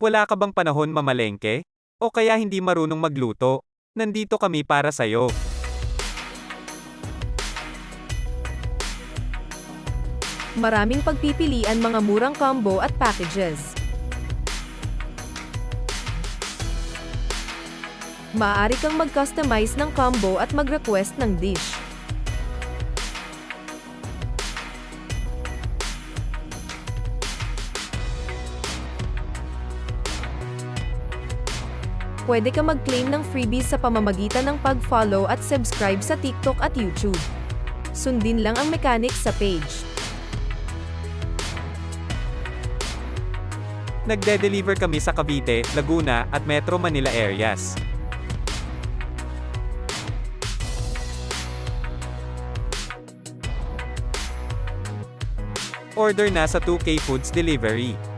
Wala ka bang panahon mamalengke? O kaya hindi marunong magluto? Nandito kami para sa'yo. Maraming pagpipilian, mga murang combo at packages. Maaari kang mag-customize ng combo at mag-request ng dish. Pwede ka mag-claim ng freebies sa pamamagitan ng pag-follow at subscribe sa TikTok at YouTube. Sundin lang ang mechanics sa page. Nagde-deliver kami sa Cavite, Laguna, at Metro Manila areas. Order na sa 2K Foods Delivery.